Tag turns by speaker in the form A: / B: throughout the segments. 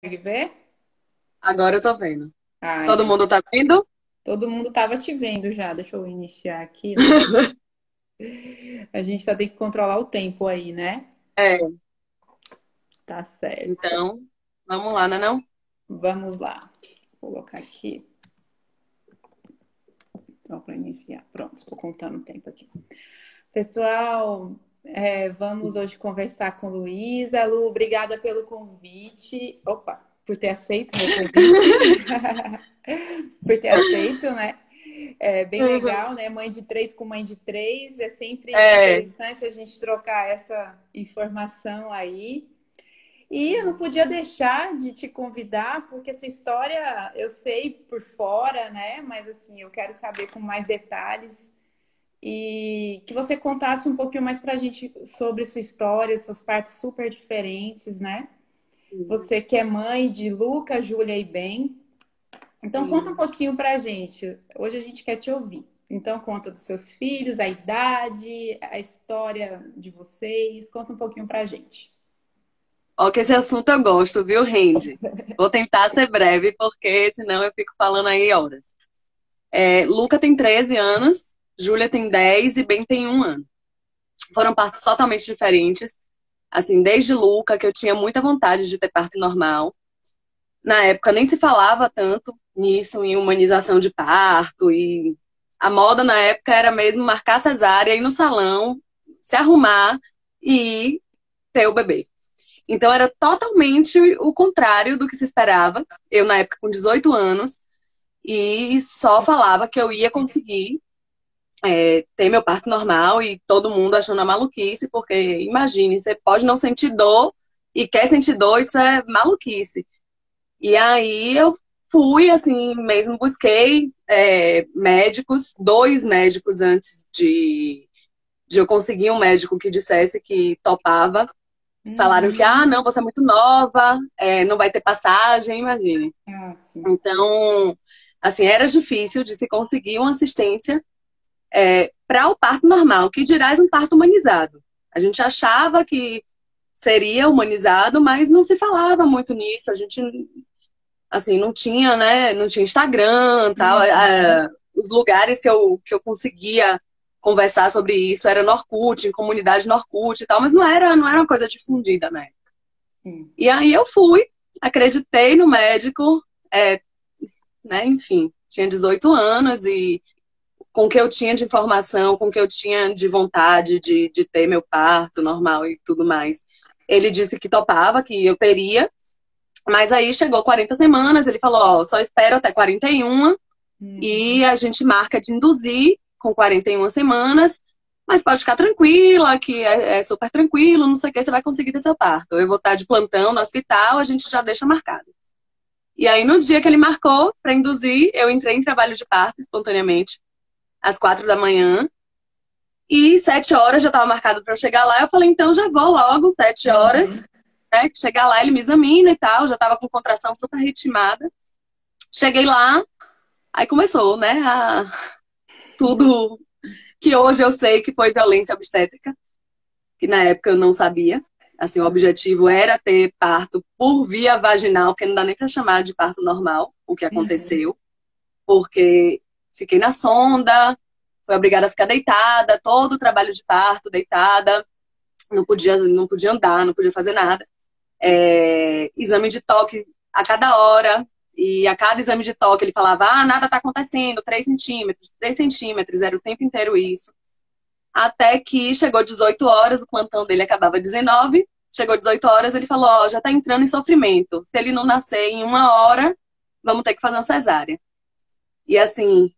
A: Consegue ver?
B: Agora eu tô vendo.
A: Ah,
B: Todo
A: então.
B: mundo tá vendo?
A: Todo mundo tava te vendo já. Deixa eu iniciar aqui, né? A gente só tem que controlar o tempo aí, né?
B: É,
A: Tá certo.
B: então, vamos lá, né não?
A: Vamos lá. Vou colocar aqui, então, para iniciar. Pronto, estou contando o tempo aqui. Pessoal, vamos hoje conversar com Luísa. Lu, obrigada pelo convite. Opa, por ter aceito o meu convite. Por ter aceito, né? É bem
B: Uhum.
A: legal, né? Mãe de três com mãe de três. É sempre
B: É.
A: interessante a gente trocar essa informação aí. E eu não podia deixar de te convidar, porque sua história eu sei por fora, né? Mas assim, eu quero saber com mais detalhes e que você contasse um pouquinho mais pra gente sobre sua história, suas partes super diferentes, né? Você que é mãe de Luca, Júlia e Ben. Então conta um
B: Sim.
A: pouquinho pra gente. Hoje a gente quer te ouvir. Então conta dos seus filhos, a idade, a história de vocês. Conta um pouquinho pra gente.
B: Ó, que esse assunto eu gosto, viu, Rende? Vou tentar ser breve, porque senão eu fico falando aí horas. Luca tem 13 anos, Júlia tem 10 e Ben tem 1 ano. Foram partos totalmente diferentes. Assim, desde Luca, que eu tinha muita vontade de ter parto normal. Na época nem se falava tanto nisso, em humanização de parto. E a moda na época era mesmo marcar cesárea, ir no salão, se arrumar e ir ter o bebê. Então era totalmente o contrário do que se esperava. Eu, na época, com 18 anos, e só falava que eu ia conseguir ter meu parto normal e todo mundo achando a maluquice, porque imagine, você pode não sentir dor e quer sentir dor, isso é maluquice. E aí eu fui, assim, mesmo busquei médicos, 2 médicos antes de eu conseguir um médico que dissesse que topava. Falaram que,
A: Uhum.
B: não, você é muito nova, não vai ter passagem, imagine.
A: Ah, sim.
B: Então, assim, era difícil de se conseguir uma assistência para o parto normal, que dirás um parto humanizado. A gente achava que seria humanizado, mas não se falava muito nisso. A gente, assim, não tinha, né? Não tinha Instagram, tal.
A: Uhum.
B: Os lugares que eu conseguia conversar sobre isso era no Orkut, em comunidade no Orkut e tal, mas não era uma coisa difundida, né?
A: Sim.
B: E aí eu fui, acreditei no médico, né? Enfim, tinha 18 anos e com o que eu tinha de informação, com o que eu tinha de vontade de ter meu parto normal e tudo mais. Ele disse que topava, que eu teria, mas aí chegou 40 semanas, ele falou, ó, só espero até 41
A: Uhum.
B: e a gente marca de induzir com 41 semanas, mas pode ficar tranquila, que é super tranquilo, não sei o que, você vai conseguir ter seu parto. Eu vou estar de plantão no hospital, a gente já deixa marcado. E aí, no dia que ele marcou para induzir, eu entrei em trabalho de parto espontaneamente, às 4 da manhã. E 7 horas já estava marcado para eu chegar lá. Eu falei, então já vou logo, 7 horas,
A: Uhum.
B: né? Chegar lá, ele me examina e tal. Já estava com contração super ritmada. Cheguei lá, aí começou, né? Tudo que hoje eu sei que foi violência obstétrica, que na época eu não sabia. Assim, o objetivo era ter parto por via vaginal, que não dá nem para chamar de parto normal, o que
A: Uhum.
B: aconteceu, porque fiquei na sonda, fui obrigada a ficar deitada, todo o trabalho de parto deitada, não podia andar, não podia fazer nada. Exame de toque a cada hora, e a cada exame de toque ele falava, nada está acontecendo, 3 centímetros, 3 centímetros, era o tempo inteiro isso. Até que chegou 18 horas, o plantão dele acabava 19, chegou 18 horas, ele falou, já está entrando em sofrimento. Se ele não nascer em 1 hora, vamos ter que fazer uma cesárea. E assim,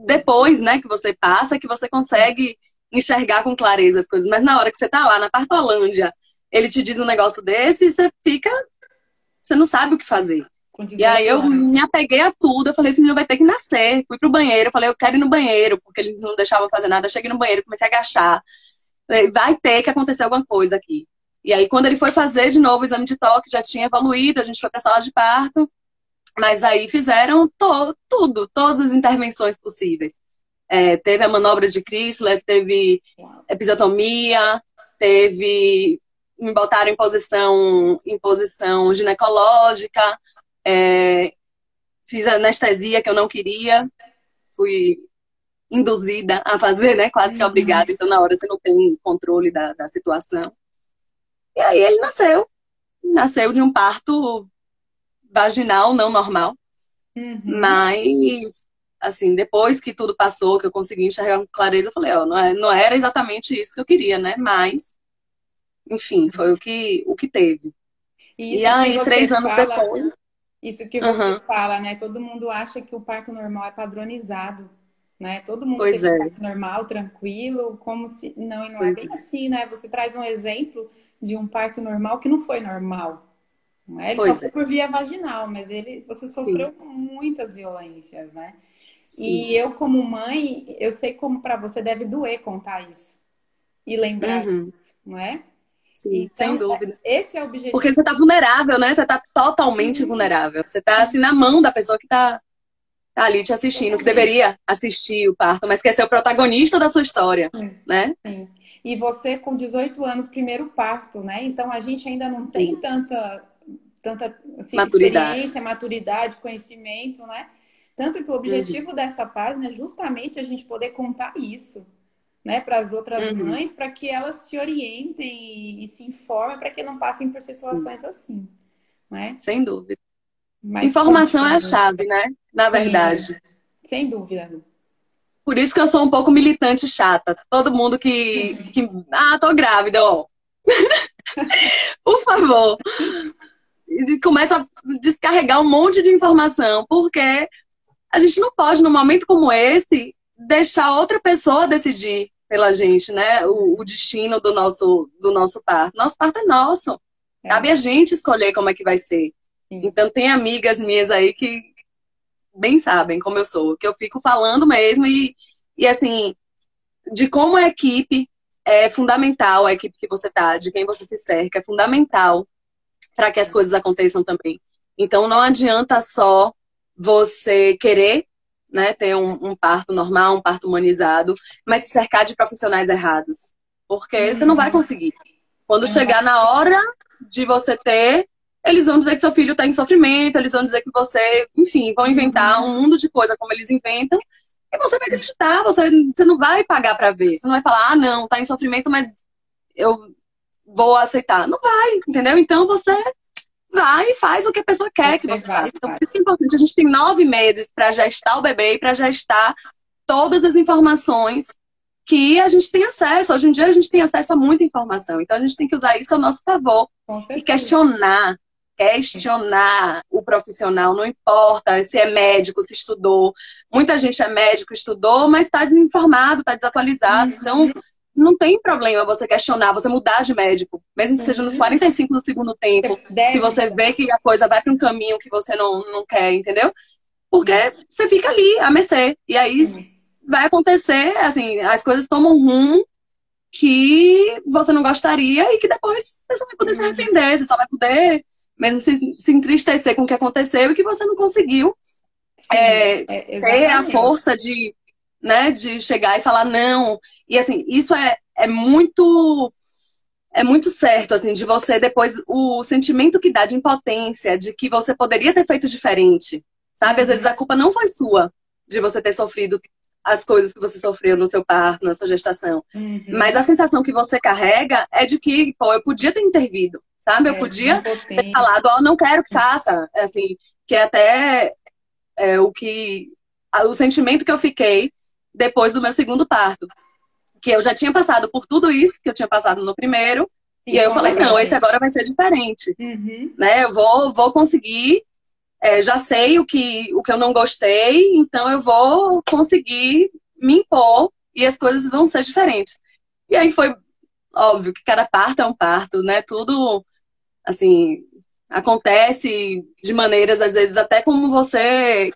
B: depois, né, que você passa, que você consegue enxergar com clareza as coisas. Mas na hora que você tá lá na Partolândia, ele te diz um negócio desse, e você não sabe o que fazer.
A: Com
B: E aí
A: 18
B: eu
A: anos.
B: me apeguei a tudo, eu falei, esse menino vai ter que nascer. Fui pro banheiro, eu falei, eu quero ir no banheiro, porque eles não deixavam fazer nada. Eu cheguei no banheiro, comecei a agachar. Falei, vai ter que acontecer alguma coisa aqui. E aí, quando ele foi fazer de novo o exame de toque, já tinha evoluído, a gente foi pra sala de parto. Mas aí fizeram tudo, todas as intervenções possíveis. Teve a manobra de Chrysler, teve
A: Uau.
B: episiotomia, teve. me botaram em posição ginecológica, fiz anestesia que eu não queria, fui induzida a fazer, né? Quase que obrigada. Então, na hora, você não tem controle da situação. E aí, ele nasceu. Nasceu de um parto vaginal, não normal. Mas, assim, depois que tudo passou, que eu consegui enxergar com clareza, eu falei, ó, não era exatamente isso que eu queria, né? Mas, enfim, foi o que teve.
A: E
B: E
A: isso que
B: aí,
A: você
B: 3 anos
A: fala,
B: depois...
A: isso que você fala, né? Todo mundo acha que o parto normal é padronizado, né? Todo mundo
B: Pois
A: teve
B: é,
A: parto normal, tranquilo, como se... Não, e não é
B: pois
A: bem
B: é.
A: assim, né? Você traz um exemplo de um parto normal que não foi normal, não é? Ele só
B: Pois
A: foi
B: é.
A: por via vaginal, mas você
B: Sim,
A: sofreu muitas violências, né?
B: sim.
A: E eu, como mãe, eu sei como para você deve doer contar isso e lembrar
B: Uhum.
A: disso, não é?
B: Sim, sem
A: Então,
B: dúvida.
A: esse é o
B: Porque
A: objetivo.
B: você tá vulnerável, né? Você tá totalmente
A: Sim,
B: vulnerável. Você tá,
A: sim,
B: assim, na mão da pessoa que tá ali te assistindo, que
A: exatamente.
B: deveria assistir o parto, mas quer ser o protagonista da sua história,
A: Sim,
B: né?
A: sim. E você com 18 anos, primeiro parto, né? Então a gente ainda não tem
B: Sim.
A: tanta assim,
B: Maturidade.
A: experiência, maturidade, conhecimento, né? Tanto que o
B: Uhum.
A: objetivo dessa página é justamente a gente poder contar isso, né, para as outras
B: Uhum.
A: mães, para que elas se orientem e se informem para que não passem por
B: Sim.
A: situações assim, né?
B: Sem dúvida.
A: Mas conte,
B: Informação é a
A: Lu.
B: chave, né? Na
A: Sim,
B: verdade.
A: sem dúvida, Lu.
B: Por isso que eu sou um pouco militante chata. Todo mundo tô grávida, ó. Por favor. E começa a descarregar um monte de informação, porque a gente não pode, num momento como esse, deixar outra pessoa decidir pela gente, né? O destino do nosso parto. Nosso parto é nosso.
A: É,
B: Cabe a gente escolher como é que vai ser.
A: sim.
B: Então, tem amigas minhas aí que bem sabem como eu sou, que eu fico falando mesmo e assim, de como a equipe é fundamental, a equipe que você tá, de quem você se cerca, é fundamental para que as coisas aconteçam também. Então, não adianta só você querer, né, ter um parto normal, um parto humanizado, mas se cercar de profissionais errados. Porque você não vai
A: Uhum.
B: conseguir. Quando
A: Você não vai.
B: chegar na hora de você ter, eles vão dizer que seu filho está em sofrimento, eles vão dizer que você, enfim, vão inventar
A: Uhum.
B: um mundo de coisa como eles inventam, e você vai acreditar, você não vai pagar para ver. Você não vai falar, ah, não, tá em sofrimento, mas eu vou aceitar. Não vai, entendeu? Então você vai e faz o que a pessoa quer que
A: Você
B: você
A: vai
B: faça.
A: e
B: Então, por isso
A: faz.
B: que é importante. A gente tem 9 meses para gestar o bebê e para gestar todas as informações que a gente tem acesso. Hoje em dia a gente tem acesso a muita informação. Então a gente tem que usar isso ao nosso favor
A: Com
B: e
A: certeza.
B: questionar o profissional, não importa se é médico, se estudou. Muita gente é médico, estudou, mas está desinformado, está desatualizado. Então,
A: Uhum.
B: não tem problema você questionar, você mudar de médico, mesmo que seja nos
A: Sim.
B: 45 do segundo tempo,
A: Você
B: se
A: deve
B: você vê
A: mudar.
B: que a coisa vai para um caminho que você não quer, entendeu? Porque
A: Sim.
B: você fica ali, a mercê. E aí
A: Sim.
B: vai acontecer, assim, as coisas tomam um rumo que você não gostaria e que depois você só vai poder se
A: Uhum.
B: arrepender, você só vai poder mesmo se entristecer com o que aconteceu e que você não conseguiu
A: Sim,
B: ter a
A: exatamente.
B: força de chegar e falar não. E assim, isso é muito certo, assim, de você depois, o sentimento que dá de impotência, de que você poderia ter feito diferente, sabe? Às vezes
A: Uhum.
B: a culpa não foi sua de você ter sofrido as coisas que você sofreu no seu parto, na sua gestação. Mas a
A: Uhum.
B: sensação que você carrega é de que, pô, eu podia ter intervido, sabe? Eu
A: É, de
B: podia ter
A: impotência.
B: falado, ó, não quero que faça, assim, que é até o sentimento que eu fiquei depois do meu segundo parto, que eu já tinha passado por tudo isso que eu tinha passado no primeiro, e
A: Sim,
B: aí eu
A: conta
B: falei,
A: pra
B: não, esse
A: gente.
B: agora vai ser diferente,
A: Uhum.
B: né? Eu vou conseguir, já sei o que eu não gostei, então eu vou conseguir me impor e as coisas vão ser diferentes. E aí foi óbvio que cada parto é um parto, né? Tudo, assim, acontece de maneiras, às vezes, até como você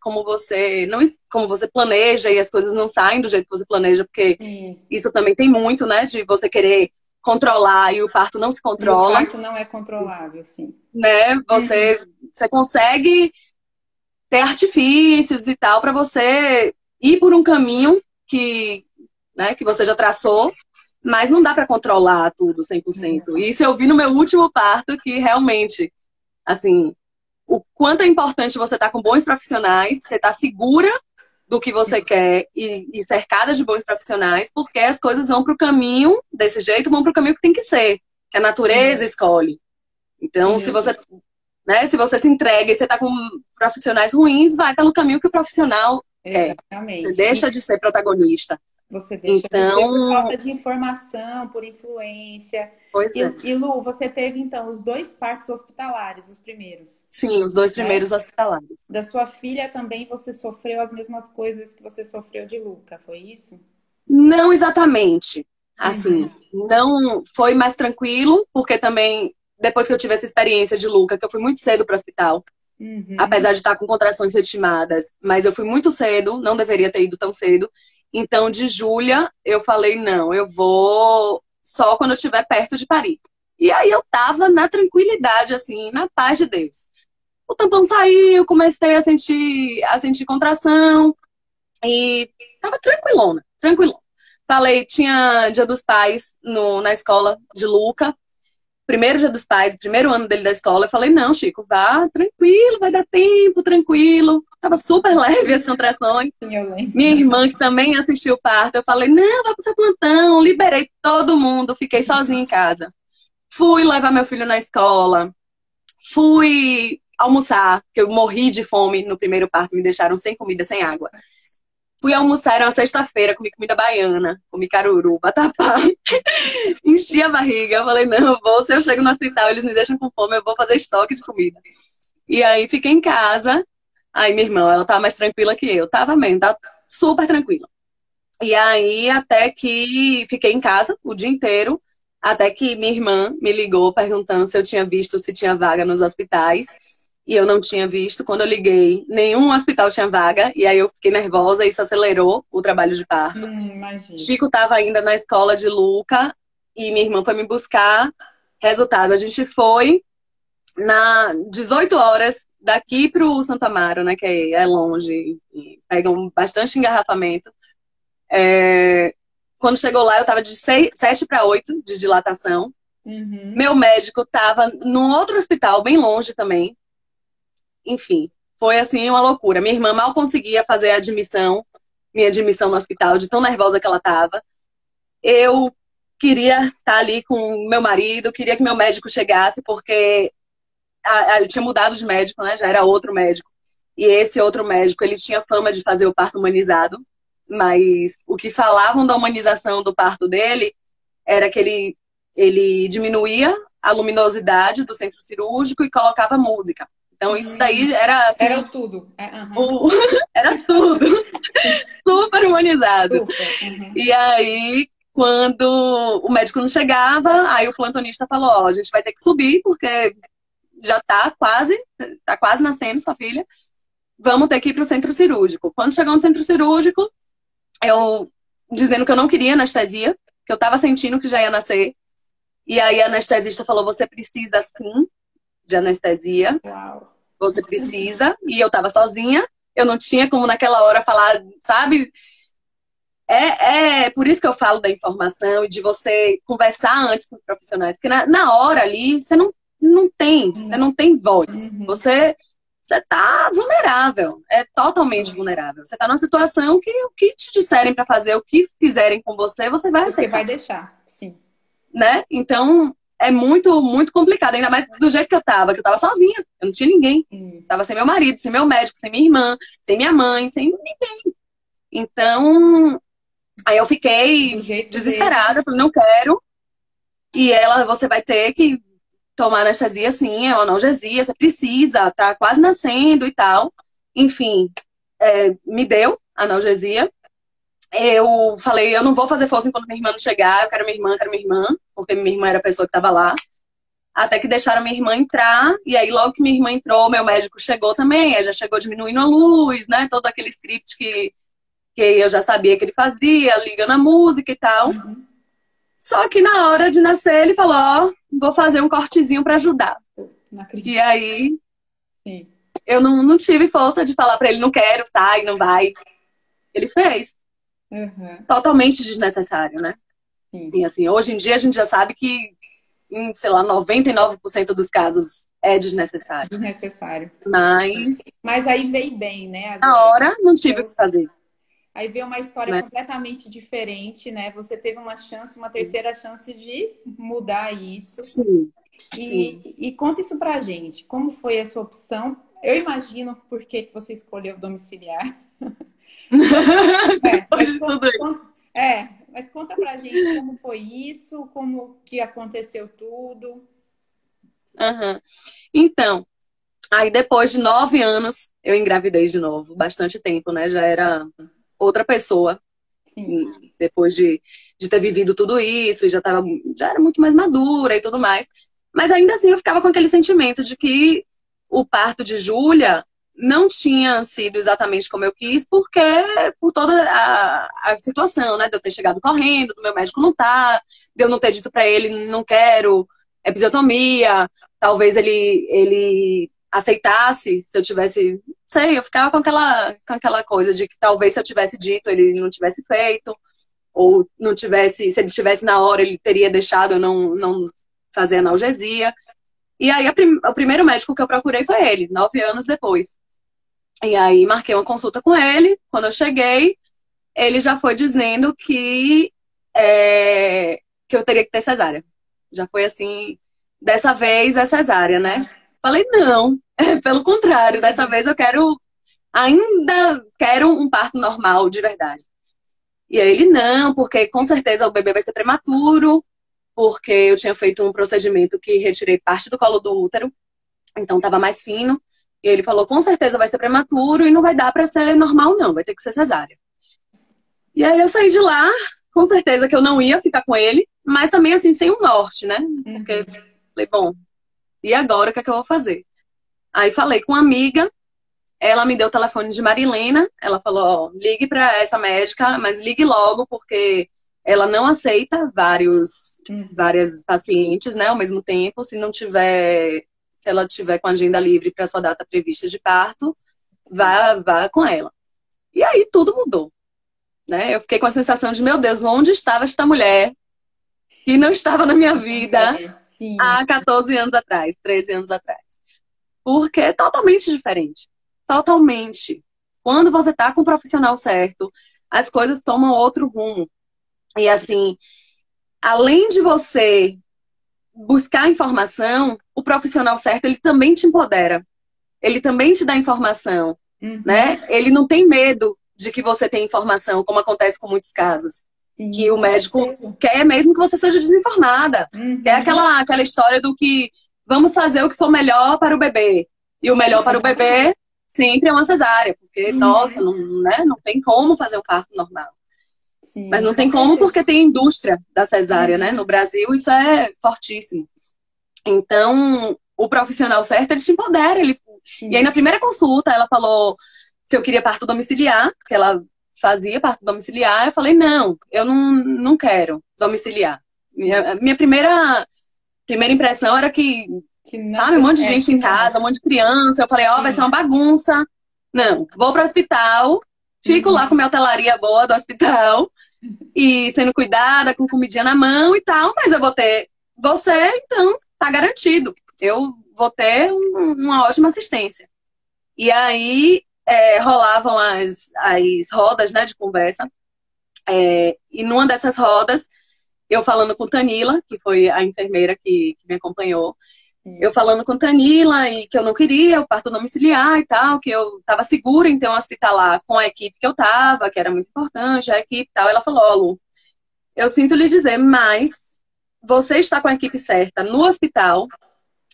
B: planeja e as coisas não saem do jeito que você planeja, porque
A: Sim.
B: isso também tem muito, né, de você querer controlar e o parto não se
A: E o
B: controla,
A: parto não é controlável, sim.
B: né?
A: Uhum.
B: Você consegue ter artifícios e tal para você ir por um caminho que, né, que você já traçou, mas não dá para controlar tudo 100%. E isso eu vi no meu último parto, que realmente, assim, o quanto é importante você estar com bons profissionais, você estar segura do que você quer e cercada de bons profissionais, porque as coisas vão para o caminho, desse jeito, vão para o caminho que tem que ser, que a natureza escolhe. Então, se você, né, se você se entrega e você está com profissionais ruins, vai pelo caminho que o profissional quer. Você deixa de ser protagonista.
A: Você deixa de ser por falta de informação, por influência.
B: Pois é.
A: E Lu, você teve, então, os 2 partos hospitalares, os primeiros?
B: Sim, os 2 primeiros hospitalares.
A: Da sua filha também você sofreu as mesmas coisas que você sofreu de Luca, foi isso?
B: Não exatamente. Assim, não foi mais tranquilo, porque também, depois que eu tive essa experiência de Luca, que eu fui muito cedo para o hospital, apesar de estar com contrações ritmadas, mas eu fui muito cedo, não deveria ter ido tão cedo. Então, de Júlia, eu falei, não, eu vou só quando eu estiver perto de parir. E aí eu tava na tranquilidade, assim, na paz de Deus. O tampão saiu, comecei a sentir contração e tava tranquilona, tranquilona. Falei, tinha Dia dos Pais na escola de Luca, primeiro Dia dos Pais, primeiro ano dele da escola. Eu falei, não, Chico, vá tranquilo, vai dar tempo, tranquilo. Tava super leve as contrações.
A: Sim, eu lembro.
B: Minha irmã, que também assistiu o parto, eu falei, não, vai pro seu plantão. Liberei todo mundo, fiquei sozinha em casa. Fui levar meu filho na escola, fui almoçar, porque eu morri de fome no primeiro parto, me deixaram sem comida, sem água. Fui almoçar, era uma sexta-feira, comi comida baiana, comi caruru, vatapá. Enchi a barriga, eu falei, não, se eu chego no hospital, eles me deixam com fome, eu vou fazer estoque de comida. E aí fiquei em casa, aí minha irmã, ela tava mais tranquila que eu, tava mesmo, tava super tranquila. E aí até que fiquei em casa o dia inteiro, até que minha irmã me ligou perguntando se eu tinha visto se tinha vaga nos hospitais. E eu não tinha visto. Quando eu liguei, nenhum hospital tinha vaga. E aí eu fiquei nervosa e isso acelerou o trabalho de parto. Chico estava ainda na escola de Luca e minha irmã foi me buscar. Resultado, a gente foi na 18 horas daqui pro Santo Amaro, né? Que é longe e pegam bastante engarrafamento. Quando chegou lá, eu tava de 7 para 8 de dilatação. Meu médico tava num outro hospital, bem longe também. Enfim, foi assim uma loucura. Minha irmã mal conseguia fazer minha admissão no hospital, de tão nervosa que ela tava. Eu queria estar ali com meu marido, queria que meu médico chegasse, porque eu tinha mudado de médico, né? Já era outro médico. E esse outro médico, ele tinha fama de fazer o parto humanizado, mas o que falavam da humanização do parto dele era que ele diminuía a luminosidade do centro cirúrgico e colocava música. Então, isso daí era assim...
A: Era tudo.
B: Era tudo. Super humanizado. E aí, quando o médico não chegava, aí o plantonista falou, ó, a gente vai ter que subir, porque já tá quase nascendo sua filha. Vamos ter que ir pro centro cirúrgico. Quando chegou no centro cirúrgico, eu dizendo que eu não queria anestesia, que eu tava sentindo que já ia nascer. E aí a anestesista falou, você precisa sim de anestesia.
A: Uau.
B: Você precisa. E eu tava sozinha. Eu não tinha como naquela hora falar, sabe? É por isso que eu falo da informação e de você conversar antes com os profissionais. Porque na hora ali, você não tem voz. Você tá vulnerável. É totalmente vulnerável. Você tá numa situação que o que te disserem pra fazer, o que fizerem com você, você vai aceitar.
A: Você vai deixar, sim.
B: Né? Então... é muito, muito complicado, ainda mais do jeito que eu tava sozinha, eu não tinha ninguém. Tava sem meu marido, sem meu médico, sem minha irmã, sem minha mãe, sem ninguém. Então, aí eu fiquei desesperada, falei, não quero. E ela, você vai ter que tomar anestesia sim, é uma analgesia, você precisa, tá quase nascendo e tal. Enfim, me deu analgesia. Eu falei, eu não vou fazer força enquanto minha irmã não chegar, eu quero minha irmã, porque minha irmã era a pessoa que estava lá. Até que deixaram minha irmã entrar, e aí logo que minha irmã entrou, meu médico chegou também, aí já chegou diminuindo a luz, né, todo aquele script que eu já sabia que ele fazia, ligando a música e tal. Só que na hora de nascer, ele falou, ó, vou fazer um cortezinho para ajudar.
A: Não acredito.
B: E aí, eu não tive força de falar para ele, não quero, sai, não vai. Ele fez. Totalmente desnecessário, né?
A: sim.
B: E assim, hoje em dia a gente já sabe que, em, sei lá, 99% dos casos é desnecessário.
A: Desnecessário.
B: Mas,
A: Mas aí veio bem, né,
B: na
A: agora.
B: hora, não tive o que fazer,
A: Aí veio uma história
B: né?
A: completamente diferente, né? Você teve uma chance, uma terceira chance de mudar isso.
B: Sim, sim.
A: E conta isso pra gente. Como foi essa opção? Eu imagino por que que você escolheu domiciliar. Mas,
B: Depois de tudo isso.
A: mas conta pra gente como foi isso, como que aconteceu tudo.
B: Aham. Então, aí depois de 9 anos, eu engravidei de novo. Bastante tempo, né? Já era outra pessoa.
A: Sim.
B: Depois de ter vivido tudo isso, e já era muito mais madura e tudo mais. Mas ainda assim eu ficava com aquele sentimento de que o parto de Júlia não tinha sido exatamente como eu quis, porque por toda a situação, né? De eu ter chegado correndo, do meu médico não tá, de eu não ter dito pra ele, não quero episiotomia, talvez ele aceitasse se eu tivesse, sei, eu ficava com aquela coisa de que talvez se eu tivesse dito, ele não tivesse feito, ou não tivesse, se ele tivesse na hora, ele teria deixado eu não fazer analgesia. E aí o primeiro médico que eu procurei foi ele, 9 anos depois. E aí marquei uma consulta com ele. Quando eu cheguei, ele já foi dizendo que eu teria que ter cesárea. Já foi assim, dessa vez é cesárea, né? Falei, não, pelo contrário, dessa vez eu ainda quero um parto normal, de verdade. E aí ele, não, porque com certeza o bebê vai ser prematuro, porque eu tinha feito um procedimento que retirei parte do colo do útero, então estava mais fino. E ele falou, com certeza vai ser prematuro e não vai dar para ser normal, não, vai ter que ser cesárea. E aí eu saí de lá, com certeza que eu não ia ficar com ele, mas também assim, sem um norte, né? Porque falei, bom, e agora o que é que eu vou fazer? Aí falei com uma amiga, ela me deu o telefone de Marilena, ela falou, ó, ligue para essa médica, mas ligue logo, porque ela não aceita várias pacientes, né, ao mesmo tempo, se ela tiver com a agenda livre para sua data prevista de parto, vá com ela. E aí tudo mudou, né? Eu fiquei com a sensação de, meu Deus, onde estava esta mulher que não estava na minha vida
A: Sim.
B: há 14 anos atrás, 13 anos atrás? Porque é totalmente diferente. Totalmente. Quando você tá com o profissional certo, as coisas tomam outro rumo. E assim, além de você buscar informação, o profissional certo, ele também te empodera. Ele também te dá informação, né? Ele não tem medo de que você tenha informação, como acontece com muitos casos.
A: Sim,
B: Que o
A: com
B: médico
A: certeza.
B: quer mesmo que você seja desinformada. Quer aquela história do que vamos fazer o que for melhor para o bebê. E o melhor para o bebê sempre é uma cesárea, porque, nossa, não, né, não tem como fazer um parto normal. Mas
A: Sim,
B: não
A: com
B: tem como
A: certeza.
B: porque tem indústria da cesárea, né? No Brasil isso é fortíssimo. Então, o profissional certo, ele te empodera. E aí,
A: Sim.
B: na primeira consulta, ela falou se eu queria parto domiciliar, que ela fazia parto domiciliar. Eu falei, não, eu não quero domiciliar. Minha primeira impressão era que,
A: Que não,
B: sabe, um monte de gente
A: que
B: em
A: não.
B: casa, um monte de criança. Eu falei, ó, vai ser uma bagunça. Não, vou para o hospital, fico lá com minha hotelaria boa do hospital e sendo cuidada, com comidinha na mão e tal, mas eu vou ter você, então tá garantido. Eu vou ter uma ótima assistência. E aí rolavam as rodas, né, de conversa. E numa dessas rodas, eu falando com Tanila, que foi a enfermeira que me acompanhou, eu falando com Tanila e que eu não queria o parto domiciliar e tal, que eu estava segura em ter um hospitalar com a equipe que eu estava, que era muito importante, a equipe e tal. Ela falou, ó, Lu, eu sinto lhe dizer, mas você está com a equipe certa no hospital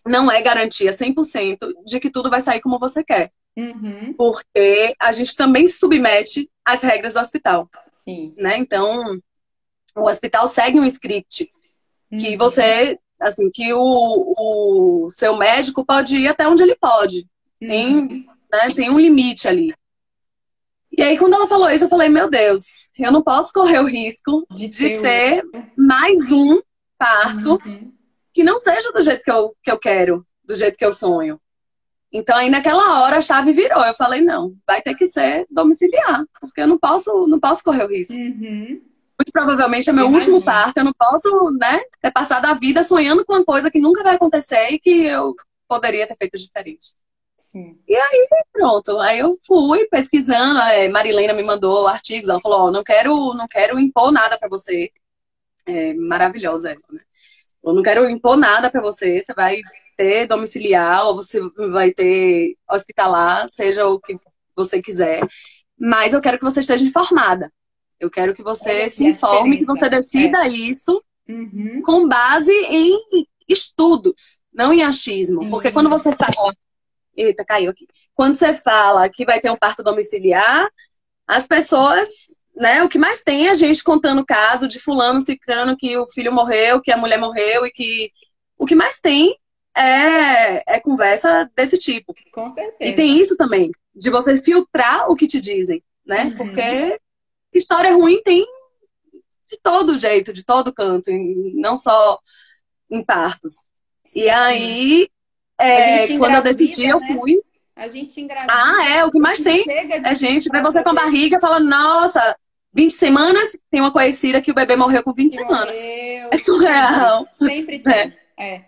B: não é garantia 100% de que tudo vai sair como você quer.
A: Uhum.
B: Porque a gente também se submete às regras do hospital,
A: Sim.
B: né? Então, o hospital segue um script que você, assim, que o seu médico pode ir até onde ele pode. Tem um limite ali. E aí, quando ela falou isso, eu falei, meu Deus, eu não posso correr o risco
A: De
B: de
A: ter o.
B: ter mais um parto que não seja do jeito que eu quero, do jeito que eu sonho. Então, aí naquela hora a chave virou. Eu falei, não, vai ter que ser domiciliar, porque eu não posso correr o risco.
A: Uhum.
B: Muito provavelmente é meu último parto, eu não posso, né, ter passado a vida sonhando com uma coisa que nunca vai acontecer e que eu poderia ter feito diferente.
A: Sim.
B: E aí, pronto. Aí eu fui pesquisando, a Marilena me mandou artigos, ela falou, ó, não quero impor nada pra você. É maravilhosa ela, né? Eu não quero impor nada pra você, você vai ter domiciliar ou você vai ter hospitalar, seja o que você quiser. Mas eu quero que você esteja informada. Eu quero que você
A: Olha
B: se
A: aqui a
B: informe, que você
A: diferença. É.
B: decida isso
A: Uhum.
B: com base em estudos, não em achismo. Porque quando
A: Sim.
B: você fala... Eita, caiu aqui. Quando você fala que vai ter um parto domiciliar, as pessoas, né? O que mais tem é a gente contando o caso de fulano, cicrano, que o filho morreu, que a mulher morreu e que... O que mais tem é conversa desse tipo.
A: Com
B: E tem
A: certeza.
B: isso também, de você filtrar o que te dizem, né?
A: Uhum.
B: Porque história ruim tem de todo jeito, de todo canto, e não só em partos. E
A: Sim.
B: aí,
A: A gente
B: quando eu decidi,
A: engravida,
B: eu
A: né?
B: fui.
A: A gente
B: Ah,
A: engravida.
B: o que
A: O
B: mais
A: que
B: tem
A: chega
B: é
A: de
B: gente ver
A: para
B: você com a
A: fazer
B: barriga e fala, nossa, 20 semanas, tem uma conhecida que o bebê morreu com 20
A: que
B: semanas. É
A: morreu, sempre,
B: surreal,
A: sempre
B: né?
A: tem.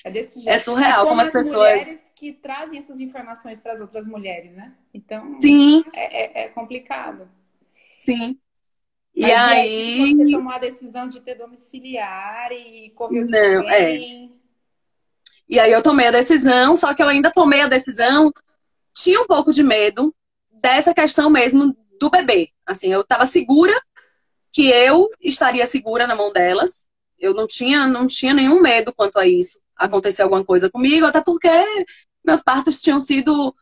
A: É desse
B: É
A: jeito. E
B: surreal como
A: como
B: as
A: as
B: pessoas.
A: mulheres que trazem essas informações para as outras mulheres, né? Então,
B: Sim,
A: é complicado.
B: sim. E
A: Mas e aí, você
B: aí,
A: tomou a decisão de ter domiciliar e correu tudo
B: não,
A: bem?
B: E aí eu tomei a decisão, só que eu ainda tomei a decisão, tinha um pouco de medo dessa questão mesmo do bebê. Assim, eu estava segura que eu estaria segura na mão delas. Eu não tinha nenhum medo quanto a isso. Acontecer alguma coisa comigo, até porque meus partos tinham sido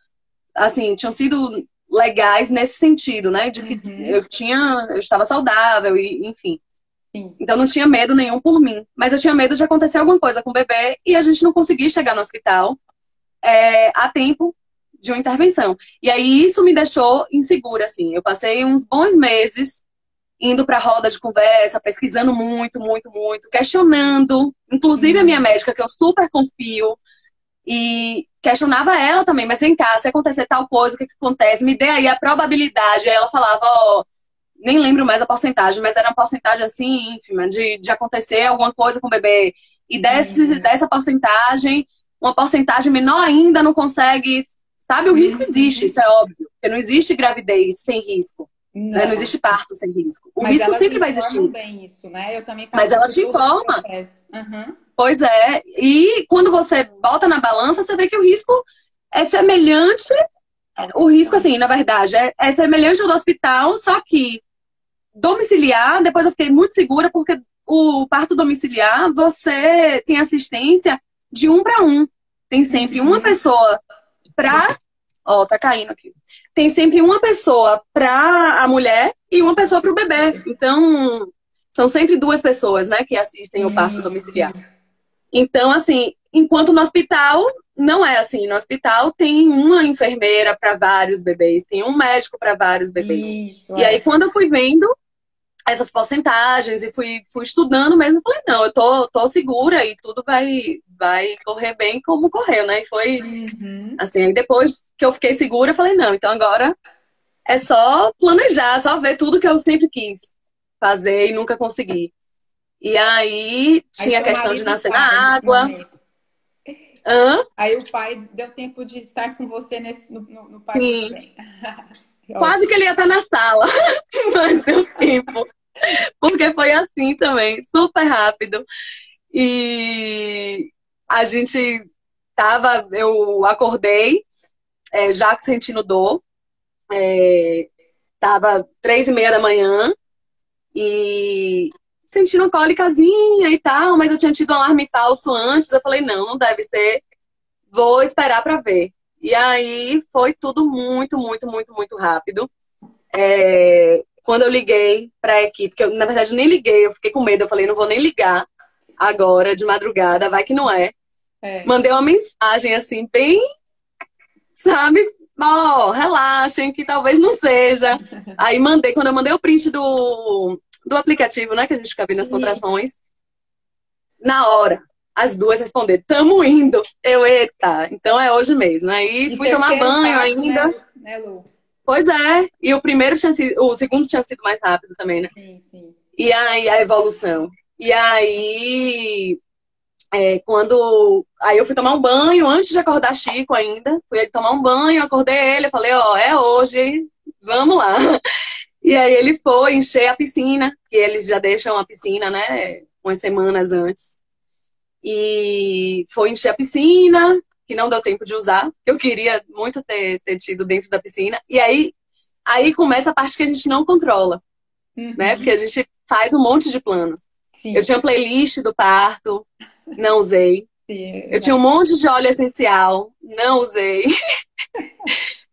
B: legais nesse sentido, né? De que
A: Uhum,
B: eu estava saudável e, enfim.
A: sim.
B: Então não tinha medo nenhum por mim. Mas eu tinha medo de acontecer alguma coisa com o bebê e a gente não conseguir chegar no hospital a tempo de uma intervenção. E aí isso me deixou insegura, assim. Eu passei uns bons meses indo para roda de conversa, pesquisando muito, muito, muito, questionando, inclusive a minha
A: Sim.
B: médica, que eu super confio, e questionava ela também, mas vem cá, se acontecer tal coisa, o que, que acontece? Me dê aí a probabilidade. Aí ela falava, ó, nem lembro mais a porcentagem, mas era uma porcentagem assim, ínfima, de acontecer alguma coisa com o bebê. E dessa porcentagem, uma porcentagem menor ainda não consegue. Sabe, o risco existe,
A: Uhum.
B: isso é óbvio. Porque não existe gravidez sem risco. Né? Não
A: Não.
B: existe parto sem risco. O
A: Mas
B: risco
A: elas
B: sempre vai
A: informam
B: existir.
A: bem isso, né? Eu também
B: Mas
A: passei
B: ela
A: por
B: te
A: todo esse
B: informa.
A: processo. Uhum.
B: Pois é. E quando você bota na balança, você vê que o risco é semelhante. O risco, assim, na verdade, é semelhante ao do hospital, só que domiciliar, depois eu fiquei muito segura, porque o parto domiciliar, você tem assistência de um para um. Tem sempre uma
A: Uhum.
B: pessoa pra. Ó, tá caindo aqui. Tem sempre uma pessoa pra a mulher e uma pessoa pro bebê. Então, são sempre duas pessoas, né, que assistem o parto
A: Sim, sim.
B: domiciliar. Então, assim, enquanto no hospital, não é assim. No hospital tem uma enfermeira para vários bebês, tem um médico para vários bebês.
A: Isso,
B: E aí,
A: é.
B: quando eu fui vendo essas porcentagens e fui estudando mesmo, eu falei, não, eu tô segura e tudo vai correr bem como correu, né? E foi
A: Uhum.
B: assim, aí depois que eu fiquei segura, eu falei, não, então agora é só planejar, só ver tudo que eu sempre quis fazer e nunca consegui. E aí
A: Aí
B: tinha a
A: seu
B: questão de
A: marido
B: nascer na
A: estava nesse
B: água.
A: momento.
B: Hã?
A: Aí o pai deu tempo de estar com você no parto
B: Sim.
A: também.
B: Quase
A: Ótimo.
B: que ele ia estar na sala, mas deu tempo. Porque foi assim também, super rápido. E a gente eu acordei, já sentindo dor, tava 3:30 da manhã e sentindo uma cólicazinha e tal, mas eu tinha tido um alarme falso antes. Eu falei, não, não deve ser, vou esperar pra ver. E aí foi tudo muito, muito, muito, muito rápido. Quando eu liguei pra equipe, que eu, na verdade, nem liguei, eu fiquei com medo, eu falei, não vou nem ligar agora, de madrugada, vai que não é.
A: É.
B: Mandei uma mensagem assim, bem, sabe? Ó, relaxem, que talvez não seja. Aí mandei, quando eu mandei o print do aplicativo, né, que a gente fica vendo as
A: Sim.
B: contrações, na hora, as duas responderam, tamo indo. Eu, eita, então é hoje mesmo. Aí
A: E
B: fui tomar
A: terceiro
B: banho
A: parto,
B: ainda.
A: né, Lu?
B: Pois é, e o segundo tinha sido mais rápido também, né?
A: Sim, sim.
B: E aí, a evolução. E aí, quando... Aí eu fui tomar um banho, antes de acordar Chico ainda. Fui tomar um banho, acordei ele, eu falei, ó, é hoje, vamos lá. E aí ele foi encher a piscina, que eles já deixam a piscina, né, umas semanas antes. E foi encher a piscina, que não deu tempo de usar, que eu queria muito ter tido dentro da piscina. E aí começa a parte que a gente não controla, né? Porque a gente faz um monte de planos.
A: Sim,
B: Eu tinha playlist do parto, não usei.
A: sim,
B: Eu tinha um monte de óleo essencial, não usei.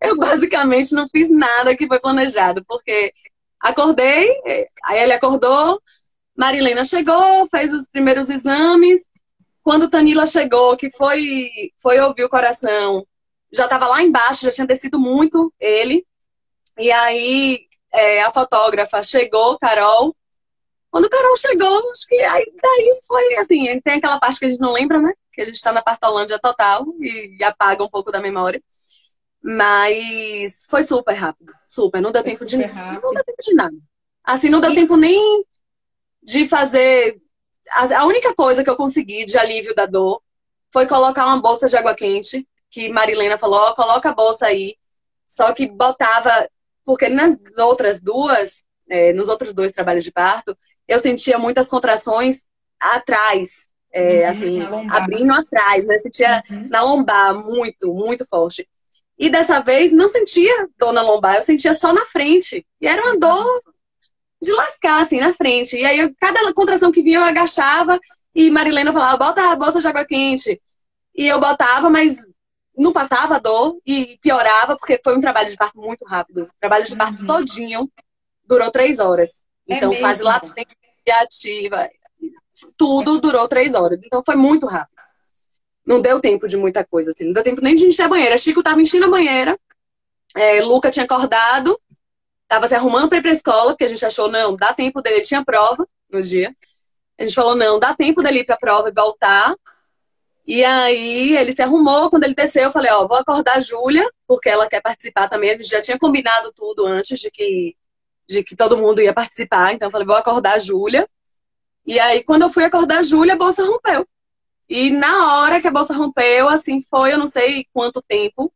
B: Eu basicamente não fiz nada que foi planejado, porque acordei, aí ele acordou, Marilena chegou, fez os primeiros exames. Quando Tanila chegou, que foi ouvir o coração, já estava lá embaixo, já tinha descido muito ele. E aí a fotógrafa chegou, Carol. Quando Carol chegou, acho que aí daí foi assim, tem aquela parte que a gente não lembra, né? Que a gente está na partolândia total e apaga um pouco da memória. Mas foi super rápido, super. Não deu
A: foi
B: tempo
A: super
B: não deu
A: rápido.
B: tempo de nada. Assim, não deu
A: E,
B: tempo nem de fazer. A única coisa que eu consegui de alívio da dor foi colocar uma bolsa de água quente, que Marilena falou, ó, coloca a bolsa aí. Só que botava, porque nas outras duas, nos outros dois trabalhos de parto, eu sentia muitas contrações atrás,
A: na
B: assim,
A: lombar.
B: abrindo atrás, né? Sentia
A: Uhum.
B: na lombar muito, muito forte. E dessa vez não sentia dor na lombar, eu sentia só na frente. E era uma dor de lascar, assim, na frente. E aí, cada contração que vinha, eu agachava e Marilena falava, bota a bolsa de água quente. E eu botava, mas não passava dor e piorava, porque foi um trabalho de parto muito rápido. O trabalho de parto
A: Uhum.
B: todinho durou 3 horas.
A: É
B: Então, fase
A: mesmo.
B: latente, ativa, tudo durou 3 horas. Então, foi muito rápido. Não deu tempo de muita coisa, assim. Não deu tempo nem de encher a banheira. Chico tava enchendo a banheira, Luca tinha acordado, tava se arrumando pra ir pra escola, porque a gente achou, não, dá tempo dele, ele tinha prova no dia. A gente falou, não, dá tempo dele ir pra prova e voltar. E aí ele se arrumou, quando ele desceu, eu falei, ó, vou acordar a Júlia, porque ela quer participar também. A gente já tinha combinado tudo antes de que todo mundo ia participar. Então eu falei, vou acordar a Júlia. E aí, quando eu fui acordar a Júlia, a bolsa rompeu. E na hora que a bolsa rompeu, assim, foi, eu não sei quanto tempo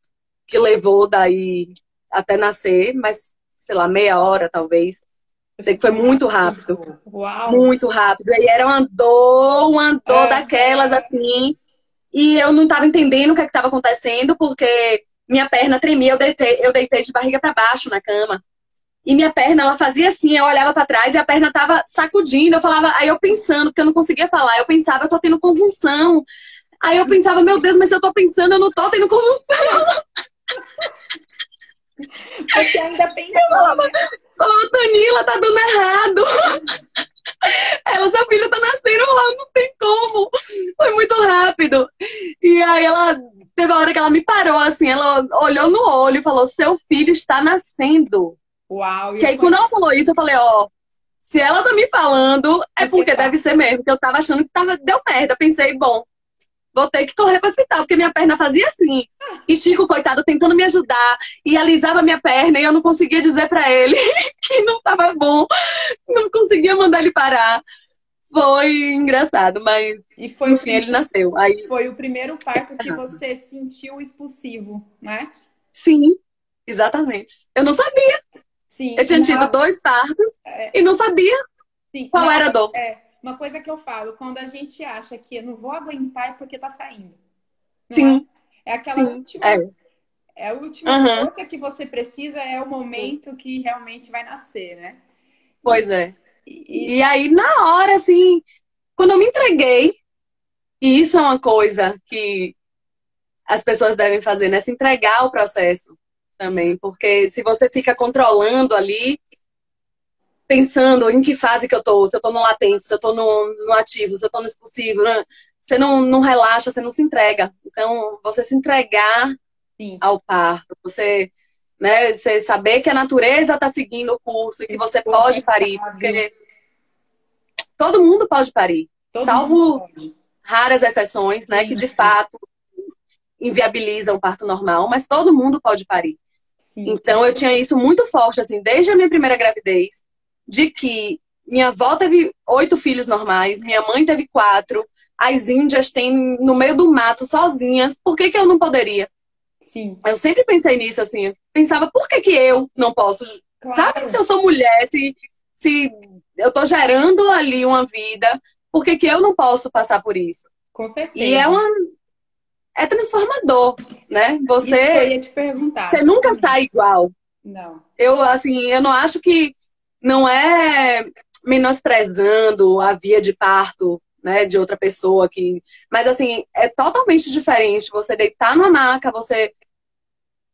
B: que levou daí até nascer, mas, sei lá, meia hora, talvez.
A: Foi
B: Sei que foi
A: super
B: muito rápido.
A: rápido. Uau.
B: Muito rápido. E aí era uma dor daquelas,
A: Aham.
B: assim. E eu não estava entendendo o que estava acontecendo, porque minha perna tremia, eu deitei de barriga para baixo na cama. E minha perna, ela fazia assim, eu olhava para trás e a perna tava sacudindo. Eu falava, aí eu pensando, porque eu não conseguia falar, eu pensava, eu tô tendo convulsão. Aí eu pensava, meu Deus, mas se eu tô pensando, eu não tô tendo convulsão.
A: Você ainda
B: Eu
A: pensou,
B: falava,
A: né?
B: ô, Tanila, tá dando errado. Ela, seu filho tá nascendo, eu falava, não tem como. Foi muito rápido. E aí ela, teve uma hora que ela me parou, assim, ela olhou no olho e falou, seu filho está nascendo.
A: Uau.
B: Que
A: E
B: aí
A: foi
B: quando ela falou isso, eu falei, ó, se ela tá me falando, é
A: porque
B: porque
A: tá.
B: deve ser mesmo, porque eu tava achando que deu merda. Pensei, bom, vou ter que correr pro hospital, porque minha perna fazia assim. E Chico, coitado, tentando me ajudar, e alisava minha perna, e eu não conseguia dizer pra ele que não tava bom, não conseguia mandar ele parar. Foi engraçado, mas
A: E
B: no fim ele nasceu. Aí,
A: foi o primeiro parto que você sentiu expulsivo, né?
B: sim, exatamente. Eu não sabia.
A: Sim.
B: Eu tinha tido 2 partos e não sabia
A: Sim,
B: qual era a dor.
A: uma coisa que eu falo, quando a gente acha que eu não vou aguentar é porque tá saindo, não é?
B: Sim,
A: É aquela
B: sim.
A: última
B: Uhum.
A: força que você precisa, é o momento que realmente vai nascer, né?
B: Pois é.
A: E,
B: E aí, na hora, assim, quando eu me entreguei, e isso é uma coisa que as pessoas devem fazer, né? Se entregar ao processo também. Porque se você fica controlando ali, pensando em que fase que eu tô, se eu tô no latente, se eu tô no ativo, se eu tô no expulsivo, né? Você não relaxa, você não se entrega. Então, você se entregar
A: sim,
B: ao parto, você saber que a natureza está seguindo o curso e que
A: e o
B: você
A: corpo é
B: pode parir,
A: sábio,
B: porque todo mundo pode parir,
A: todo mundo
B: salvo
A: pode.
B: raras exceções, né, que de
A: Isso,
B: fato inviabilizam o parto normal, mas todo mundo pode parir.
A: sim,
B: Então eu tinha isso muito forte, assim, desde a minha primeira gravidez, de que minha avó teve 8 filhos normais, minha mãe teve 4, as índias têm no meio do mato sozinhas, por que que eu não poderia?
A: Sim,
B: Eu sempre pensei nisso, assim, eu pensava, por que que eu não posso? Sabe, se
A: claro,
B: eu sou mulher, se eu tô gerando ali uma vida, por que que eu não posso passar por isso?
A: com
B: E
A: certeza.
B: é transformador, né?
A: Isso que eu
B: Você,
A: ia te perguntar,
B: você nunca sai
A: justamente.
B: igual.
A: Não.
B: Eu, assim, eu não acho que não é menosprezando a via de parto, né, de outra pessoa que, mas assim, é totalmente diferente você deitar numa maca, você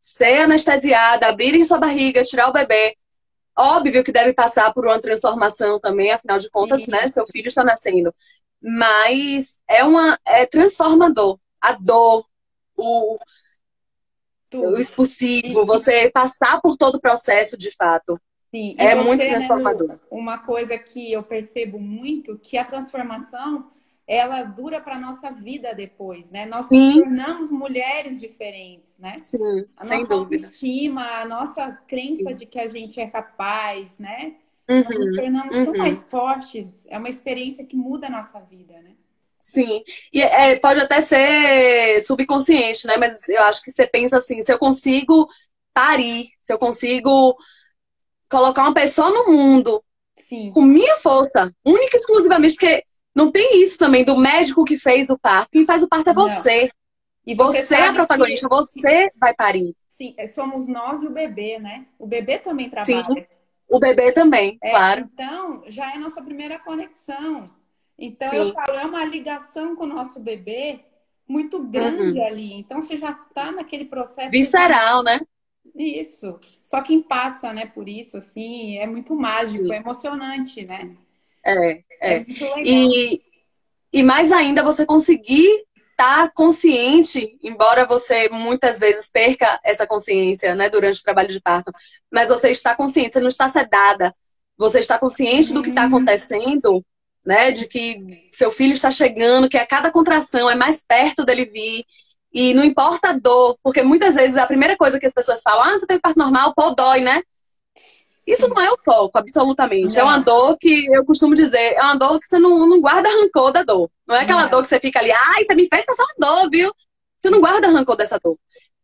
B: ser anestesiada, abrirem sua barriga, tirar o bebê. Óbvio que deve passar por uma transformação também, afinal de contas, né,
A: Sim,
B: seu filho está nascendo. Mas é transformador. A dor, o, o
A: tudo.
B: expulsivo,
A: E
B: você passar por todo o processo de fato.
A: sim, e
B: É muito
A: você, né, Lu,
B: transformador.
A: uma coisa que eu percebo muito, que a transformação, ela dura para a nossa vida depois, né? Nós nos
B: Sim,
A: tornamos mulheres diferentes, né?
B: sim,
A: A
B: sem
A: nossa
B: dúvida.
A: autoestima, a nossa crença
B: Sim.
A: de que a gente é capaz, né? Nós nos
B: Uhum,
A: tornamos tão mais
B: uhum.
A: fortes. É uma experiência que muda a nossa vida, né?
B: Sim. E pode até ser subconsciente, né? Mas eu acho que você pensa assim, se eu consigo parir, se eu consigo colocar uma pessoa no mundo
A: Sim,
B: com minha força, única e exclusivamente, porque não tem isso também do médico que fez o parto. Quem faz o parto é
A: não.
B: você.
A: E você
B: Você é a
A: sabe
B: protagonista,
A: que
B: você vai parir.
A: sim, somos nós e o bebê, né? O bebê também
B: Sim,
A: trabalha.
B: o bebê também, claro.
A: Então, já é a nossa primeira conexão. Então, eu
B: Sim.
A: falo, é uma ligação com o nosso bebê muito grande
B: Uhum.
A: ali. Então, você já está naquele processo, você já...
B: Visceral, né?
A: Isso. Só quem passa, né, por isso, assim, é muito mágico, é
B: Sim,
A: emocionante, né?
B: sim. É,
A: É
B: é.
A: muito legal.
B: E, E mais ainda, você conseguir estar consciente, embora você muitas vezes perca essa consciência, né, durante o trabalho de parto, mas você está consciente, você não está sedada, você está consciente do que está
A: Hum,
B: acontecendo, né, de que seu filho está chegando, que a cada contração é mais perto dele vir, e não importa a dor, porque muitas vezes a primeira coisa que as pessoas falam, ah, você teve parto normal, pô, dói, né? Isso
A: sim.
B: não é o foco, absolutamente. É uma
A: Não,
B: dor que eu costumo dizer, é uma dor que você não guarda rancor da dor. Não é aquela dor
A: não.
B: que você fica ali, ai, você me fez passar uma dor, viu? Você não guarda rancor dessa dor.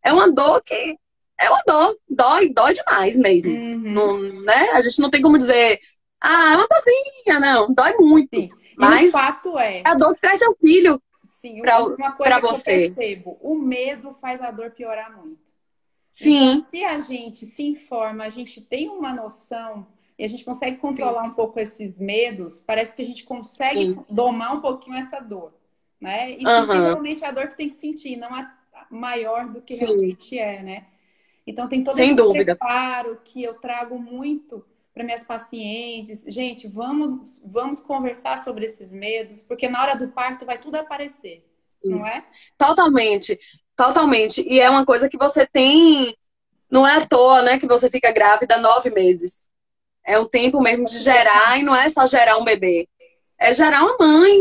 B: É uma dor que é uma dor, dói demais mesmo.
A: Uhum,
B: Não, né? A gente não tem como dizer, ah, é uma dorzinha, não, dói muito.
A: sim. E um
B: Mas
A: fato
B: é
A: é,
B: a dor que traz seu filho
A: sim,
B: pra,
A: uma
B: pra
A: coisa que eu
B: você.
A: percebo, o medo faz a dor piorar muito. Então,
B: Sim,
A: se a gente se informa, a gente tem uma noção e a gente consegue
B: sim,
A: controlar um pouco esses medos, parece que a gente consegue
B: sim.
A: domar um pouquinho essa dor, né? E sentir
B: Aham,
A: realmente a dor que tem que sentir, não a maior do que
B: sim,
A: realmente é, né? Então, tem todo
B: sem
A: esse
B: dúvida.
A: preparo que eu trago muito para minhas pacientes. Gente, vamos conversar sobre esses medos, porque na hora do parto vai tudo aparecer, não
B: Sim.
A: é?
B: Totalmente, totalmente. E é uma coisa que você tem, não é à toa, né, que você fica grávida 9 meses. É um tempo mesmo de gerar e não é só gerar um bebê. É gerar uma mãe.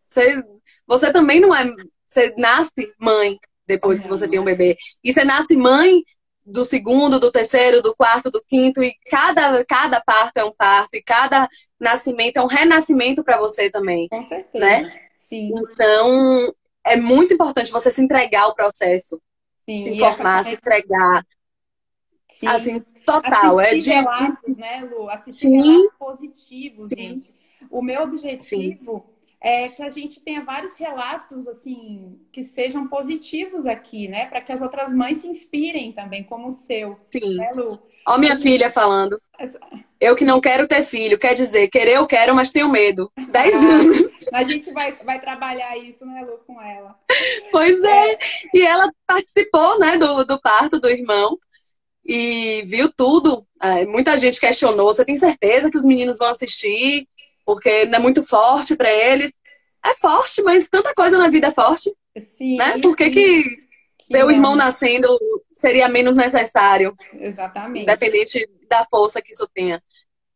B: Você, você também não é. Você nasce mãe depois que você tem um
A: Não.
B: bebê. E você nasce mãe do segundo, do terceiro, do quarto, do quinto. E cada parto é um parto. E cada nascimento é um renascimento para você também,
A: Com
B: né?
A: certeza. Sim.
B: Então, é muito importante você se entregar ao processo, se
A: Sim, e essa
B: informar, se
A: conexão.
B: entregar,
A: Sim.
B: assim, total. É
A: Assistir relatos, né, Lu? Assistir
B: sim,
A: relatos positivos,
B: sim,
A: gente. O meu
B: sim,
A: objetivo é que a gente tenha vários relatos, assim, que sejam positivos aqui, né? Para que as outras mães se inspirem também, como o seu,
B: sim.
A: né, Lu?
B: Ó,
A: A
B: minha
A: gente,
B: filha falando. Eu que não quero ter filho, quer dizer, querer eu quero, mas tenho medo. 10 anos.
A: a gente vai trabalhar isso, né, Lu, com ela.
B: Pois é.
A: É,
B: E ela participou, né, do parto do irmão e viu tudo. Muita gente questionou: você tem certeza que os meninos vão assistir? Porque não é muito forte para eles. É forte, mas tanta coisa na vida é forte, né?
A: sim,
B: Por que
A: sim,
B: que
A: que
B: ter o irmão
A: não,
B: nascendo seria menos necessário,
A: exatamente.
B: independente da força que isso tenha?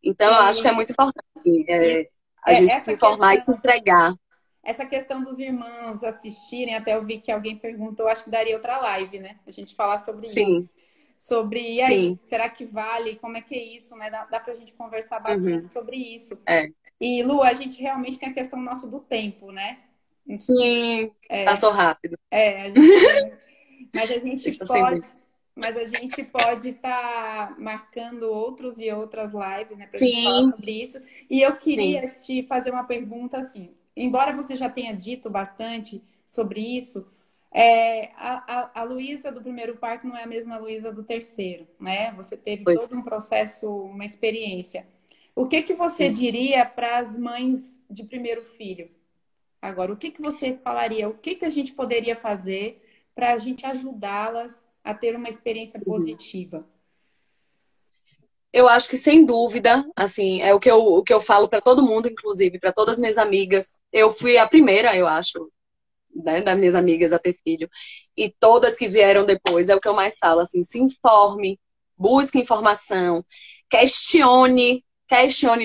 B: Então, eu acho que é
A: E,
B: muito importante
A: e
B: a gente se
A: essa
B: informar e se
A: questão
B: entregar.
A: Essa questão dos irmãos assistirem, até eu vi que alguém perguntou, acho que daria outra live, né? A gente falar sobre isso.
B: Sim,
A: sobre, e aí,
B: Sim.
A: será que vale? Como é que é isso, né? Dá pra gente conversar bastante
B: Uhum.
A: sobre isso.
B: É.
A: E, Lu, a gente realmente tem a questão nosso do tempo, né?
B: Sim,
A: É,
B: passou rápido.
A: a gente tem, mas a gente
B: Deixa eu acender.
A: pode, mas a gente pode estar marcando outros e outras lives, né, para a gente falar
B: Sim,
A: sobre isso. E eu
B: sim.
A: queria te fazer uma pergunta assim, embora você já tenha dito bastante sobre isso, a Luísa do primeiro parto não é a mesma Luísa do terceiro, né? Você teve
B: Foi.
A: todo um processo, uma experiência. O que que você
B: Sim.
A: diria para as mães de primeiro filho? Agora, o que que você falaria? O que que a gente poderia fazer para a gente ajudá-las a ter uma experiência
B: Uhum.
A: positiva?
B: Eu acho que sem dúvida, assim, é o que eu falo para todo mundo, inclusive para todas as minhas amigas. Eu fui a primeira, eu acho, né, das minhas amigas a ter filho. E todas que vieram depois, é o que eu mais falo, assim, se informe, busque informação, questione,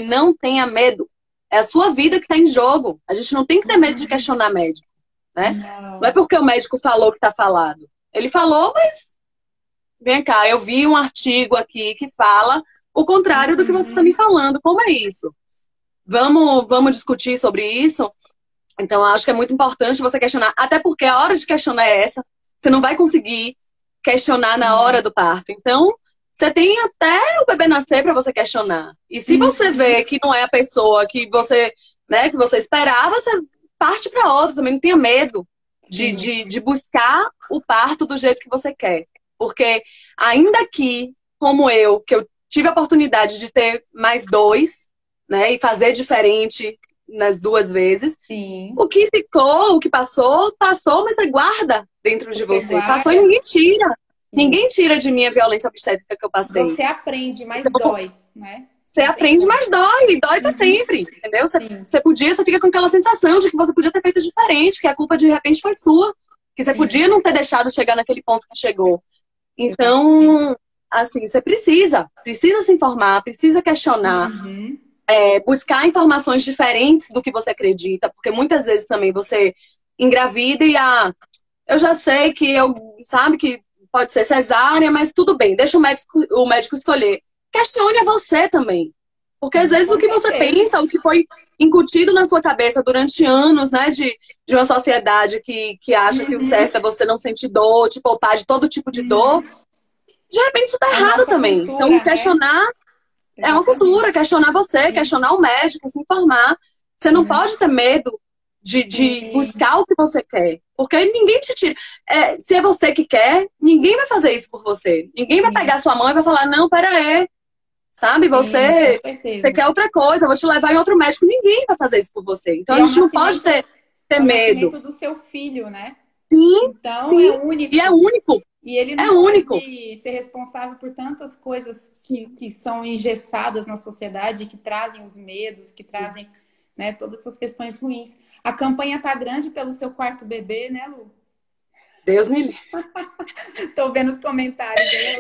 B: não tenha medo. É a sua vida que está em jogo. A gente não tem que ter medo de questionar médico, né? Não é
A: Não.
B: porque o médico falou que está falado. Ele falou, mas vem cá, eu vi um artigo aqui que fala o contrário do que você está me
A: Uhum.
B: falando. Como é isso? Vamos discutir sobre isso? Então, eu acho que é muito importante você questionar, até porque a hora de questionar é essa. Você não vai conseguir questionar na hora
A: Sim.
B: do parto. Então, você tem até o bebê nascer para você questionar. E se você
A: Uhum.
B: vê que não é a pessoa que você, né, que você esperava, você parte para outra. Também não tenha medo de,
A: Sim.
B: de, de buscar o parto do jeito que você quer. Porque ainda que, como eu, que eu tive a oportunidade de ter mais dois, né, e fazer diferente nas duas vezes,
A: Sim.
B: o que ficou, o que passou, passou, mas você guarda dentro de
A: Você
B: você. Passou e
A: guarda,
B: ninguém tira.
A: sim.
B: Ninguém tira de mim a violência obstétrica que eu passei.
A: Você aprende, mas
B: Então,
A: dói, né?
B: você
A: Não tem
B: aprende,
A: como.
B: mas dói. E dói pra
A: Uhum.
B: sempre, entendeu? Você,
A: Sim,
B: você podia, você fica com aquela sensação de que você podia ter feito diferente, que a culpa de repente foi sua. Que você
A: sim,
B: podia não ter deixado chegar naquele ponto que chegou.
A: exatamente.
B: Então, assim, você precisa se informar, precisa questionar,
A: Uhum.
B: buscar informações diferentes do que você acredita, porque muitas vezes também você engravida e eu já sei que sabe que pode ser cesárea, mas tudo bem, deixa o médico escolher. Questione a você também. Porque às vezes o
A: Com
B: que você
A: certeza.
B: pensa, o que foi incutido na sua cabeça durante anos, né, de uma sociedade que acha que o
A: Uhum.
B: certo é você não sentir dor, te poupar de todo tipo de dor,
A: Uhum.
B: de repente isso tá
A: A
B: errado
A: nossa
B: também. Então,
A: cultura, né?
B: questionar é uma cultura,
A: Exatamente.
B: questionar você,
A: Sim,
B: questionar o médico, se informar. Você não
A: uhum.
B: pode ter medo de
A: Sim,
B: buscar o que você quer. Porque ninguém te tira. Se é você que quer, ninguém vai fazer isso por você. Ninguém vai
A: sim,
B: pegar sua mão e vai falar, não, pera aí. Sabe,
A: sim, com
B: você
A: certeza.
B: quer outra coisa, eu vou te levar em outro médico. Ninguém vai fazer isso por você. Então
A: E
B: a gente não pode ter
A: é o
B: medo.
A: nascimento do seu filho, né?
B: Sim,
A: Então é
B: sim. E é
A: único.
B: único.
A: E ele
B: É
A: não
B: único.
A: pode ser responsável por tantas coisas
B: Sim.
A: que são engessadas na sociedade, que trazem os medos, que trazem, né, todas essas questões ruins. A campanha tá grande pelo seu quarto bebê, né, Lu?
B: Deus me livre.
A: Tô vendo os comentários aí.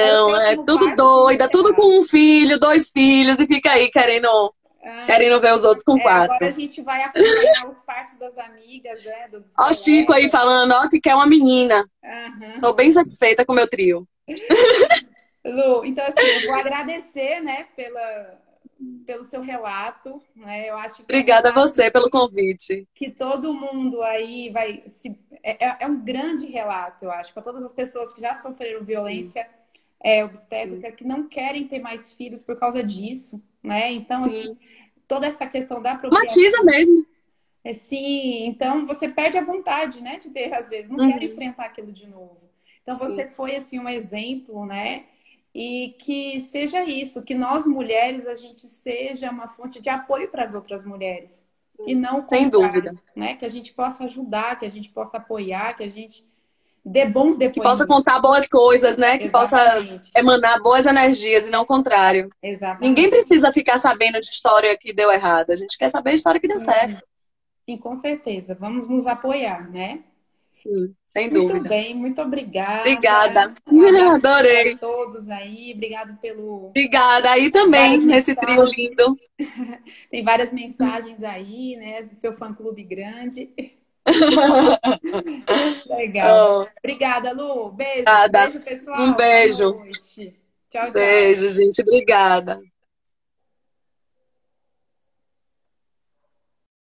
A: O
B: Não, é
A: próximo
B: tudo
A: parto, como
B: doida, tudo
A: será?
B: com um filho, dois filhos, e fica aí querendo ver os outros com
A: Agora a
B: quatro.
A: gente vai acompanhar os partos das amigas, né, dos
B: Ó, o Chico aí
A: colegas.
B: falando, ó, que quer uma menina. Tô
A: Aham.
B: bem satisfeita com o meu trio.
A: Lu, então assim, eu vou agradecer, né, pelo seu relato, né? Eu acho que é um
B: Obrigada a
A: relato
B: você pelo convite.
A: que todo mundo aí vai se é um grande relato, eu acho, para todas as pessoas que já sofreram
B: Sim,
A: violência
B: sim,
A: obstétrica, que não querem ter mais filhos por causa disso, né? Então, assim,
B: sim.
A: toda essa questão da
B: Matiza
A: procriação.
B: mesmo.
A: Sim, então você perde a vontade, né, de ter, às vezes, não quero
B: Uhum,
A: enfrentar aquilo de novo. Então você
B: sim,
A: foi, assim, um exemplo, né, e que seja isso, que nós mulheres, a gente seja uma fonte de apoio para as outras mulheres, e
B: sim.
A: não o
B: Sem
A: contrário,
B: dúvida.
A: né, que a gente possa ajudar, que a gente possa apoiar, que a gente dê bons
B: Que possa
A: depoimentos.
B: contar boas coisas, né? Que possa
A: Exatamente,
B: emanar boas energias e não o contrário. Ninguém
A: exatamente.
B: precisa ficar sabendo de história que deu errado. A gente quer saber a história que deu certo.
A: Sim, com certeza. Vamos nos apoiar, né?
B: Sim, sem
A: Muito
B: dúvida.
A: bem, muito obrigada.
B: Obrigada.
A: Um abraço para
B: Adorei.
A: todos aí. Obrigado pelo
B: Obrigada. Aí
A: várias
B: também, nesse trio
A: mensagens.
B: lindo.
A: Tem várias mensagens aí, né, do seu fã-clube grande. Legal.
B: Oh,
A: Obrigada, Lu. Beijo.
B: obrigada.
A: Beijo,
B: Um
A: pessoal. Boa
B: beijo.
A: noite. Tchau, tchau.
B: Beijo, gente. Obrigada.